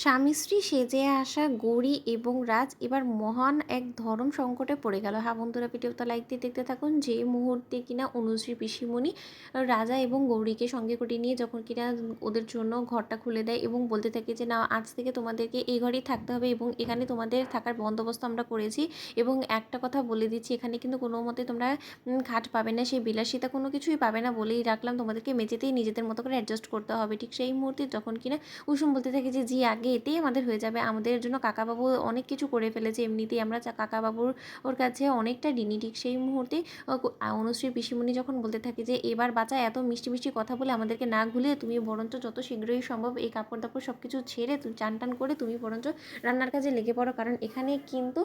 স্বামী স্ত্রী সেজে আসা গৌরী এবং রাজ এবার মহান এক ধরম সংকটে পড়ে গেল। হ্যাঁ বন্ধুরা, ভিডিওটা লাইক দিয়ে দেখতে থাকুন। যে মুহূর্তে কিনা অনুশ্রী পিসিমণি রাজা এবং গৌরীকে সঙ্গে করে নিয়ে যখন কিনা ওদের জন্য ঘরটা খুলে দেয় এবং বলতে থাকে যে না, আজ থেকে তোমাদেরকে এই ঘরেই থাকতে হবে এবং এখানে তোমাদের থাকার বন্দোবস্ত আমরা করেছি। এবং একটা কথা বলে দিচ্ছি, এখানে কিন্তু কোনো মতে তোমরা খাট পাবে না, সেই বিলাসিতা কোনো কিছুই পাবে না, বলেই রাখলাম। তোমাদেরকে মেঝেতেই নিজেদের মতো করে অ্যাডজাস্ট করতে হবে। ঠিক সেই মুহূর্তে যখন কিনা কুসুম বলতে থাকে যে জি, আগে এতেই আমাদের হয়ে যাবে, আমাদের জন্য কাকাবাবু অনেক কিছু করে ফেলেছে, এমনিতেই আমরা কাকাবাবুর ওর কাছে অনেকটা ঋণী। ঠিক সেই মুহূর্তে অনুশ্রী পিসিমণি যখন বলতে থাকে যে এবার বাচ্চা এত মিষ্টি মিষ্টি কথা বলে আমাদেরকে না ভুলে তুমি বরঞ্চ যত শীঘ্রই সম্ভব এই কাপড় দাপড় সব কিছু ছেড়ে তুমি চান টান করে তুমি বরঞ্চ রান্নার কাজে লেগে পড়ো, কারণ এখানে কিন্তু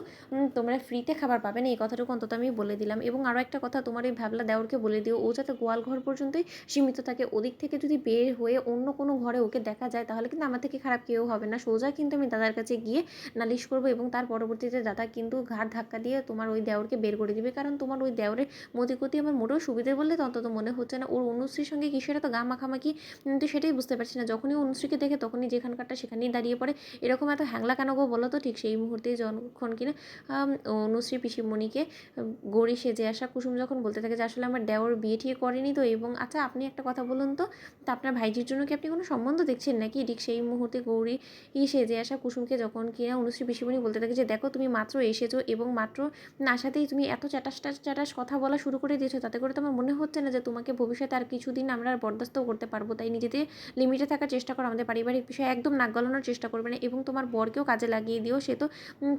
তোমরা ফ্রিতে খাবার পাবে না, এই কথাটুকু অন্তত আমি বলে দিলাম। এবং আরও একটা কথা, তোমার এই ভাবলা দেওরকে বলে দিও ও যাতে গোয়াল ঘর পর্যন্তই সীমিত থাকে, ওদিক থেকে যদি বের হয়ে অন্য কোনো ঘরে ওকে দেখা যায় তাহলে কিন্তু আমার থেকে খারাপ কেউ হবে না। সোজা কিন্তু আমি দাদার কাছে গিয়ে নালিশ করবো এবং তার পরবর্তীতে দাদা কিন্তু ঘাড় ধাক্কা দিয়ে তোমার ওই দেওরকে বের করে দিবে, কারণ তোমার ওই দেওরের মতিগতি আমার মোটেও সুবিধে বললে তো অন্তত মনে হচ্ছে না। ওর অনুশ্রীর সঙ্গে কিসের এত গা মাখামাখি, তো সেটাই বুঝতে পারছি না। যখনই অনুশ্রীকে দেখে তখনই যেখানকারটা সেখানেই দাঁড়িয়ে পড়ে, এরকম এত হ্যাংলা কেন গো বলো তো। ঠিক সেই মুহূর্তে যখন কিনা অনুশ্রী পিসিমণিকে গড়ি সেজে আসা কুসুম যখন বলতে থাকে যে আসলে আমার দেওর বিয়ে ঠিক করেনি তো, এবং আচ্ছা আপনি একটা কথা বলুন তো, তা আপনার ভাইজির জন্য কি আপনি কোনো সম্বন্ধ দেখছেন নাকি। ঠিক সেই মুহূর্তে গৌরী সেজে আসা কুসুমকে যখন কিনা অনুশ্রী পিসিমণি বলতে থাকে যে দেখো তুমি মাত্র এসেছো এবং মাত্র আসাতেই তুমি এত চ্যাটাস চ্যাটাস কথা বলা শুরু করে দিয়েছো, তাতে করে তো আমার মনে হচ্ছে না যে তোমাকে ভবিষ্যতে আর কিছুদিন আমরা আর বরদাস্তও করতে পারবো। তাই নিজেদের লিমিটে থাকার চেষ্টা করো, আমাদের পারিবারিক বিষয়ে একদম নাক গলানোর চেষ্টা করবে না। এবং তোমার বরকেও কাজে লাগিয়ে দিও, সে তো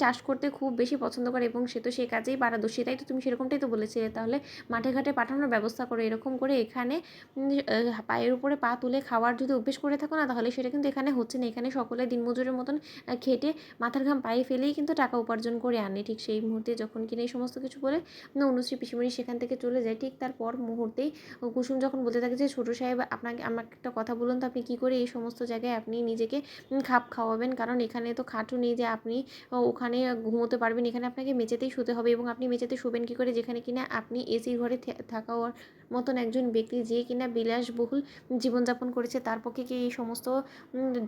চাষ করতে খুব বেশি পছন্দ করে এবং সে তো সে কাজেই পারদর্শী, তাই তো তুমি সেরকমটাই তো বলেছিলে। তাহলে মাঠে ঘাটে পাঠানোর ব্যবস্থা করো, এরকম করে এখানে পায়ের উপরে পা তুলে খাওয়ার যদি অভ্যেস করে থাকো না, তাহলে সেটা কিন্তু এখানে হচ্ছে না। এখানে সকলে দিনমজুরের মতন খেটে মাথার ঘাম পায়ে ফেলেই কিন্তু টাকা উপার্জন করে আনে। ঠিক সেই মুহূর্তে যখন কিনা এই সমস্ত কিছু বলে অনুশ্রী পিসিমণি সেখান থেকে চলে যায়, ঠিক তার পর মুহূর্তেই কুসুম যখন বলতে থাকে যে ছোটো সাহেব আপনাকে আমাকে একটা কথা বলুন তো, আপনি কী করে এই সমস্ত জায়গায় আপনি নিজেকে খাপ খাওয়াবেন, কারণ এখানে তো খাটও নেই যে আপনি ওখানে ঘুমোতে পারবেন, এখানে আপনাকে মেঝেতেই শুতে হবে। এবং আপনি মেঝেতে শুবেন কী করে, যেখানে কিনা আপনি এসি ঘরে থাকার মতন একজন ব্যক্তি, যে কিনা বিলাসবহুল জীবনযাপন করেছে, তার পক্ষে কি এই সমস্ত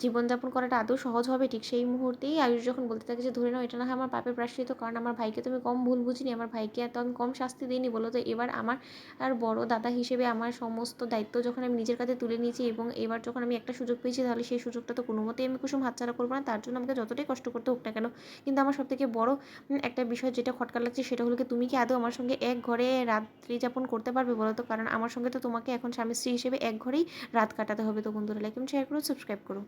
জীবনযাপন করাটা আদৌ সহজ হবে। ঠিক সেই মুহূর্তেই আয়ুষ যখন বলতে থাকে যে ধরে নাও এটা না হয় আমার পাপের প্রায়শ্চিত্ত, কারণ আমার ভাইকে তো আমি কম ভুল বুঝিনি, আমার ভাইকে এত আমি কম শাস্তি দিইনি বলো তো। এবার আমার আর বড় দাদা হিসেবে আমার সমস্ত দায়িত্ব যখন আমি নিজের কাছে তুলে নিয়েছি এবং এবার যখন আমি একটা সুযোগ পেয়েছি, তাহলে সেই সুযোগটা তো কোনো মতেই আমি কুসুম হাতছাড়া করবো না, তার জন্য আমাকে যতটাই কষ্ট করতে হোক না কেন। কিন্তু আমার সবথেকে বড় একটা বিষয় যেটা খটকা লাগছে সেটা হলো কি, তুমি কি আদৌ আমার সঙ্গে এক ঘরে রাত্রি যাপন করতে পারবে বলো তো, কারণ আমার সঙ্গে তো তোমাকে এখন স্বামী স্ত্রী হিসেবে এক ঘরেই রাত কাটাতে হবে। তো বন্ধুরা লাইক এবং শেয়ার করো, সাবস্ক্রাইব করো।